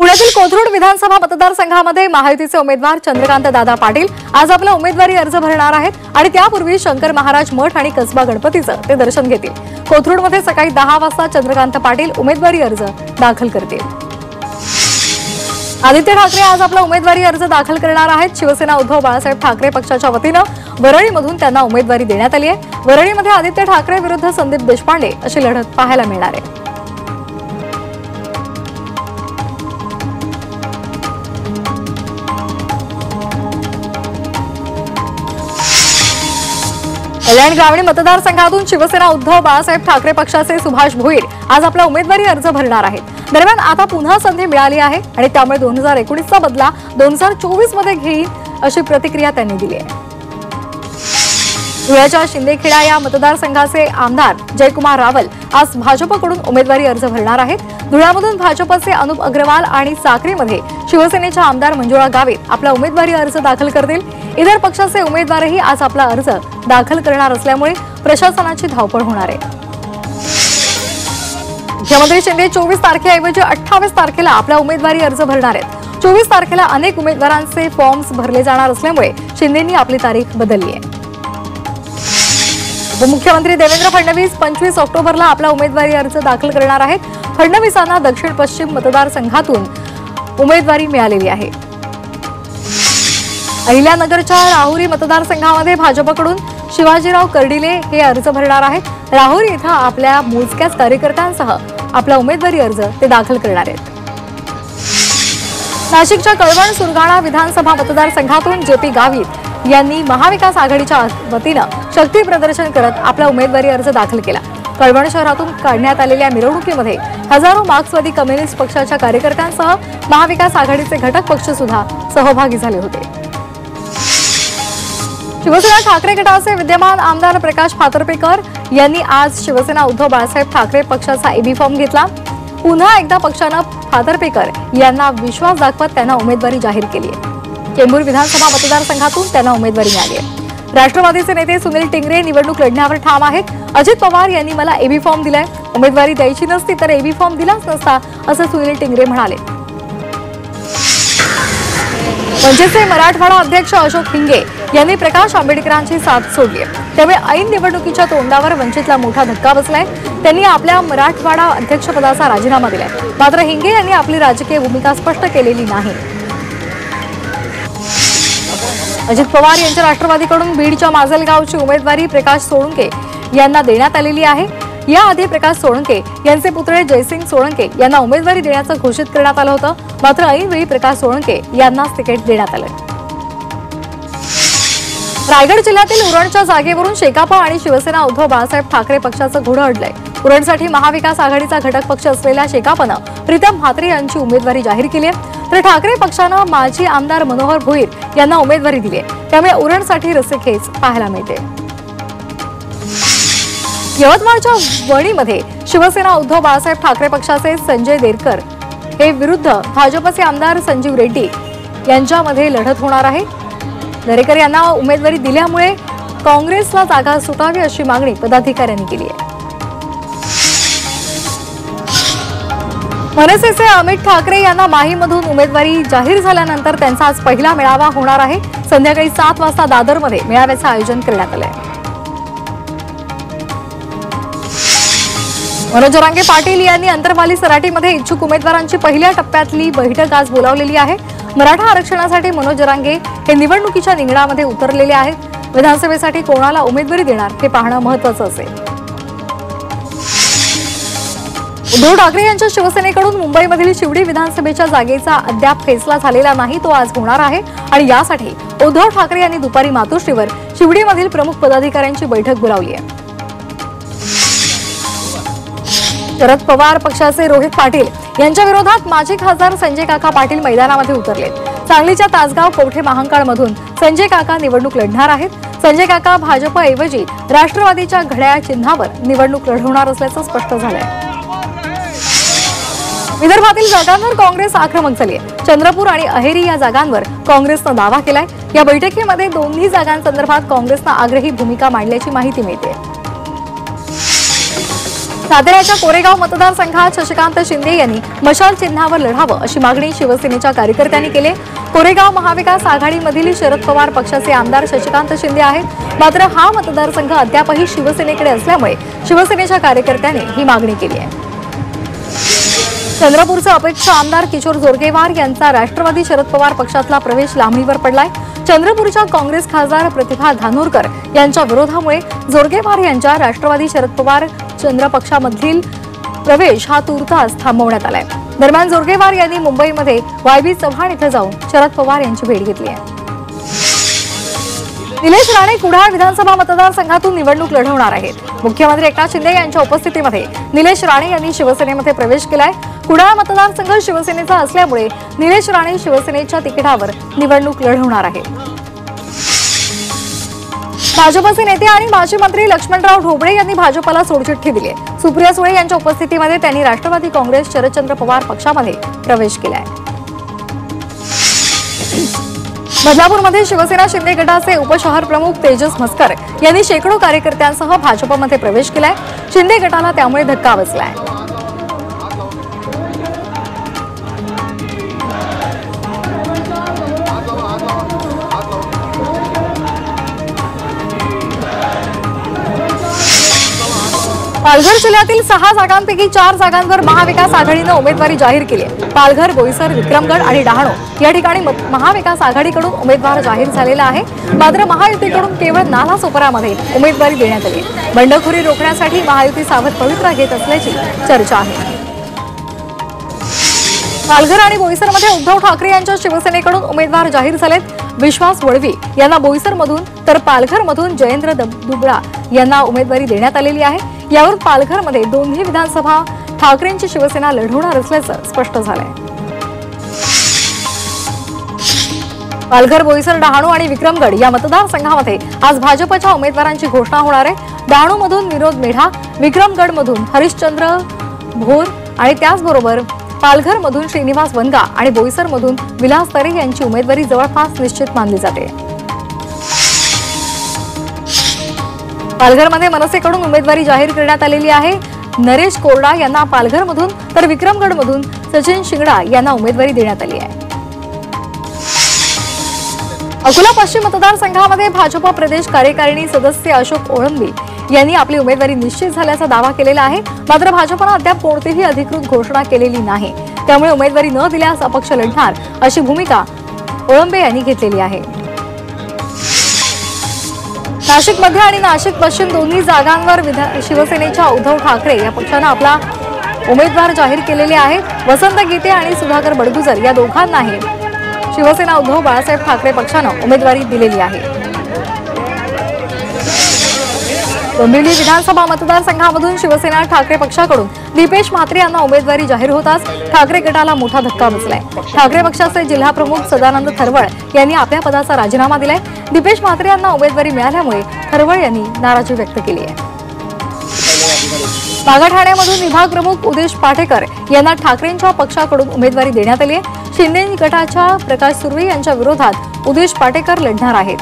पुण्यातील कोथरूड विधानसभा मतदारसंघामध्ये महायुतीचे उमेदवार चंद्रकांत दादा पाटील आज आपला उमेदवारी अर्ज भरणार आहेत आणि त्यापूर्वी शंकर महाराज मठ आणि कसबा गणपतीचं ते दर्शन घेतील। कोथरूडमध्ये सकाळी 10 वाजता चंद्रकांत पाटील उमेदवारी अर्ज दाखल करतील। आदित्य ठाकरे आज आपला उमेदवारी अर्ज दाखल करणार आहेत। शिवसेना उद्धव बाळासाहेब ठाकरे पक्षाच्या वतीनं वरळीमधून त्यांना उमेदवारी देण्यात आली आहे। वरळीमध्ये आदित्य ठाकरे विरुद्ध संदीप देशपांडे अशी लढत पाहायला मिळणार आहे। कल्याण ग्रामीण मतदारसंघातून शिवसेना उद्धव बाळासाहेब ठाकरे पक्षाचे सुभाष भोईर आज आपला उमेदवारी अर्ज भरणार आहेत। दरम्यान आता पुन्हा संधी मिळाली आहे आणि त्यामुळे 2019चा बदला 2024 मध्ये घेईन अशी प्रतिक्रिया त्यांनी दिली आहे। धुळ्याच्या शिंदेखेडा या मतदारसंघाचे आमदार जयकुमार रावल आज भाजपकडून उमेदवारी अर्ज भरणार आहेत। धुळ्यामधून भाजपचे अनुप अग्रवाल आणि साक्रीमध्ये शिवसेनेच्या आमदार मंजुळा गावित आपला उमेदवारी अर्ज दाखल करतील। इतर पक्षाचे उमेदवारही आज आपला अर्ज दाखल करणार असल्यामुळे प्रशासनाची धावपळ होणार आहे। मुख्यमंत्री शिंदे 24 तारखेऐवजी 28 तारखेला आपला उमेदवारी अर्ज भरणार आहेत। 24 तारखेला अनेक उमेदवारांचे फॉर्म्स भरले जाणार असल्यामुळे शिंदेंनी आपली तारीख बदलली आहे। उपमुख्यमंत्री देवेंद्र फडणवीस 25 ऑक्टोबरला आपला उमेदवारी अर्ज दाखल करणार आहेत। फडणवीसांना दक्षिण पश्चिम मतदारसंघातून उमेदवारी मिळालेली आहे। अहिल्यानगरच्या राहुरी मतदारसंघामध्ये भाजपकडून शिवाजीराव कर्डिले हे अर्ज भरणार आहेत। राहुरी इथं आपल्या मोजक्याच कार्यकर्त्यांसह आपला उमेदवारी अर्ज ते दाखल करणार आहेत। नाशिकच्या कळवण सुरगाणा विधानसभा मतदारसंघातून जेपी गावित यांनी महाविकास आघाडीच्या वतीनं शक्ती प्रदर्शन करत आपला उमेदवारी अर्ज दाखल केला। कळवण शहरातून काढण्यात आलेल्या मिरवणुकीमध्ये हजारो मार्क्सवादी कम्युनिस्ट पक्षाच्या कार्यकर्त्यांसह महाविकास आघाडीचे घटक पक्ष सुद्धा सहभागी झाले होते। शिवसेना ठाकरे गटाचे विद्यमान आमदार प्रकाश फातर्पेकर यांनी आज शिवसेना उद्धव बाळासाहेब ठाकरे पक्षाचा एबी फॉर्म घेतला। पुन्हा एकदा पक्षानं फातर्पेकर यांना विश्वास दाखवत त्यांना उमेदवारी जाहीर केली आहे। चेंबूर विधानसभा मतदारसंघातून त्यांना उमेदवारी मिळाली आहे। राष्ट्रवादीचे नेते सुनील टिंगरे निवडणूक लढण्यावर ठाम आहेत। अजित पवार यांनी मला एबी फॉर्म दिलाय, उमेदवारी द्यायची नसती तर एबी फॉर्म दिलाच नसता असं सुनील टिंगरे म्हणाले। वंचितचे मराठवाडा अध्यक्ष अशोक हिंगे यांनी प्रकाश आंबेडकरांची साथ सोडली आहे। त्यामुळे ऐन निवडणुकीच्या तोंडावर वंचितला मोठा धक्का बसलाय। त्यांनी आपल्या मराठवाडा अध्यक्षपदाचा राजीनामा दिलाय। मात्र हिंगे यांनी आपली राजकीय भूमिका स्पष्ट केलेली नाही। अजित पवार यांच्या राष्ट्रवादीकडून बीडच्या माजलगावची उमेदवारी प्रकाश सोळंके यांना देण्यात आलेली आहे। याआधी प्रकाश सोळंके यांचे पुत्र जयसिंग सोळंके यांना उमेदवारी देण्याचं घोषित करण्यात आलं होतं। मात्र ऐनवेळी प्रकाश सोळंके यांनाच तिकीट देण्यात आलं। रायगड जिल्ह्यातील उरणच्या जागेवरून शेकापा आणि शिवसेना उद्धव बाळासाहेब ठाकरे पक्षाचं घोडं अडलंय। उरणसाठी महाविकास आघाडीचा घटक पक्ष असलेल्या शेकापानं प्रीतम म्हात्रे यांची उमेदवारी जाहीर केली आहे। तर ठाकरे पक्षानं माजी आमदार मनोहर भोईर यांना उमेदवारी दिली आहे। त्यामुळे उरणसाठी रस्सीखेच पाहायला मिळते। यवतमाळच्या वणीमध्ये शिवसेना उद्धव बाळासाहेब ठाकरे पक्षाचे संजय देरकर हे विरुद्ध भाजपचे आमदार संजीव रेड्डी यांच्यामध्ये लढत होणार आहे। दरेकर यांना उमेदवारी दिल्यामुळे काँग्रेसला जागा सुटावी अशी मागणी पदाधिकाऱ्यांनी केली आहे। मनसेचे अमित ठाकरे यांना माहीमधून उमेदवारी जाहीर झाल्यानंतर त्यांचा आज पहिला मेळावा होणार आहे। संध्याकाळी 7 वाजता दादरमध्ये मेळाव्याचं आयोजन करण्यात आलं आहे। मनोज जरांगे पाटील यांनी अंतरवाली सराटीमध्ये इच्छुक उमेदवारांची पहिल्या टप्प्यातली बैठक आज बोलावलेली आहे। मराठा आरक्षणासाठी मनोज जरांगे हे निवडणुकीच्या रिंगणामध्ये उतरलेले आहेत। विधानसभेसाठी कोणाला उमेदवारी देणार हे पाहणं महत्त्वाचं असेल। उद्धव ठाकरे यांच्या शिवसेनेकडून मुंबईमधील शिवडी विधानसभेच्या जागेचा अद्याप फैसला झालेला नाही, तो आज होणार आहे आणि यासाठी उद्धव ठाकरे यांनी दुपारी मातोश्रीवर शिवडीमधील प्रमुख पदाधिकाऱ्यांची बैठक बोलावली आहे। शरद पवार पक्षाचे रोहित पाटील यांच्या विरोधात माजी खासदार संजय काका पाटील मैदानामध्ये उतरले। सांगलीच्या तासगाव कवठे महांकाळमधून संजय काका निवडणूक लढणार आहेत। संजय काका भाजपऐवजी राष्ट्रवादीच्या घड्याळ चिन्हावर निवडणूक लढवणार असल्याचं स्पष्ट झालंय। विदर्भातील जागांवर काँग्रेस आक्रमक झाली आहे। चंद्रपूर आणि अहेरी या जागांवर काँग्रेसनं दावा केलाय। या बैठकीमध्ये दोन्ही जागांसंदर्भात काँग्रेसनं आग्रही भूमिका मांडल्याची माहिती मिळते। साताऱ्याच्या कोरेगाव मतदारसंघात शशिकांत शिंदे यांनी मशाल चिन्हावर लढावं अशी मागणी शिवसेनेच्या कार्यकर्त्यांनी केली। कोरेगाव महाविकास आघाडीमधील शरद पवार पक्षाचे आमदार शशिकांत शिंदे आहेत, मात्र हा मतदारसंघ अद्यापही शिवसेनेकडे असल्यामुळे शिवसेनेच्या कार्यकर्त्यांनी ही मागणी केली आहे। चंद्रपूरचे अपेक्षा आमदार किशोर जोरगेवार यांचा राष्ट्रवादी शरद पवार पक्षातला प्रवेश लांबणीवर पडलाय। चंद्रपूरच्या काँग्रेस खासदार प्रतिभा धानोरकर यांच्या विरोधामुळे जोरगेवार यांच्या राष्ट्रवादी शरद पवार चंद्र पक्षामधील प्रवेश हा तूर्तास थांबवण्यात आलाय। दरम्यान जोरगेवार यांनी मुंबईमध्ये वायबी चव्हाण इथे जाऊन शरद पवार यांची भेट घेतली आहे। निलेश राणे कुडाळ विधानसभा मतदारसंघातून निवडणूक लढवणार आहेत। मुख्यमंत्री एकनाथ शिंदे यांच्या उपस्थितीमध्ये निलेश राणे यांनी शिवसेनेमध्ये प्रवेश केलाय। कुडाळ मतदारसंघ शिवसेनेचा असल्यामुळे निलेश राणे शिवसेनेच्या तिकिटावर निवडणूक लढवणार आहेत। भाजपचे नेते आणि माजी मंत्री लक्ष्मणराव ढोबळे यांनी भाजपला सोडचिठ्ठी दिली आहे। सुप्रिया सुळे यांच्या उपस्थितीमध्ये त्यांनी राष्ट्रवादी काँग्रेस शरदचंद्र पवार पक्षामध्ये प्रवेश केलाय। बदलापूरमध्ये शिवसेना शिंदे गटाचे उपशहर प्रमुख तेजस म्हस्कर यांनी शेकडो कार्यकर्त्यांसह भाजपमध्ये प्रवेश केलाय। शिंदे गटाला त्यामुळे धक्का बसलाय। पालघर जिल्ह्यातील 6 जागांपैकी 4 जागांवर महाविकास आघाडीने उमेदवारी जाहीर केली आहे। पालघर, बोईसर, विक्रमगड आणि डहाणू या ठिकाणी महाविकास आघाडीकडून उमेदवार जाहीर झालेला आहे, मात्र महायुतीकडून केवळ नालासोपारामध्ये उमेदवारी देण्यात आली। बंडखोरी रोखण्यासाठी महायुती सावध पवित्रा घेत असल्याची चर्चा आहे। पालघर आणि बोईसरमध्ये उद्धव ठाकरे यांच्या शिवसेनेकडून उमेदवार जाहीर झालेत। विश्वास वळवी यांना बोईसरमधून तर पालघरमधून जयेंद्र दुबळा यांना उमेदवारी देण्यात आलेली आहे। यावरून पालघरमध्ये दोन्ही विधानसभा ठाकरेंची शिवसेना लढवणार असल्याचं स्पष्ट झालंय। पालघर, बोईसर, डहाणू आणि विक्रमगड या मतदारसंघामध्ये आज भाजपच्या उमेदवारांची घोषणा होणार आहे। डहाणूमधून विनोद मेढा, विक्रमगडमधून हरिश्चंद्र भोर आणि त्याचबरोबर पालघरमधून श्रीनिवास वनगा आणि बोईसरमधून विलास तरे यांची उमेदवारी जवळपास निश्चित मानली जाते। पालघरमध्ये मनसेकडून उमेदवारी जाहीर करण्यात आलेली आहे। नरेश कोरडा यांना पालघरमधून तर विक्रमगडमधून सचिन शिंगडा यांना उमेदवारी देण्यात आली आहे। अकोला पश्चिम मतदारसंघामध्ये भाजप प्रदेश कार्यकारिणी सदस्य अशोक ओळंबे यांनी आपली उमेदवारी निश्चित झाल्याचा दावा केलेला आहे, मात्र भाजपने अद्याप कोणतीही अधिकृत घोषणा केलेली नाही। त्यामुळे उमेदवारी न दिल्यास अपक्ष लढणार अशी भूमिका ओळंबे यांनी घेतलेली आहे। नाशिक मध्य आणि नाशिक पश्चिम दोन्ही जागांवर शिवसेनेच्या उद्धव ठाकरे या पक्षाने आपला उमेदवार जाहीर केलेले आहेत। वसंत गीते आणि सुधाकर बडगुजर या दोघांनाही शिवसेना उद्धव बाळासाहेब ठाकरे पक्षाने उमेदवारी दिलेली आहे। डोंबिवली विधानसभा मतदारसंघामधून शिवसेना ठाकरे पक्षाकडून दीपेश म्हात्रे यांना उमेदवारी जाहीर होताच ठाकरे गटाला मोठा धक्का बसलाय। ठाकरे पक्षाचे जिल्हा प्रमुख सदानंद थरवळ यांनी आपल्या पदाचा राजीनामा दिलाय। दीपेश म्हात्रे यांना उमेदवारी मिळाल्यामुळे थरवळ यांनी नाराजी व्यक्त केली आहे। मागाठाण्यामधून विभाग प्रमुख उदेश पाटेकर यांना ठाकरेंच्या पक्षाकडून उमेदवारी देण्यात आली आहे। शिंदे गटाच्या प्रकाश सुर्वे यांच्या विरोधात उदेश पाटेकर लढणार आहेत।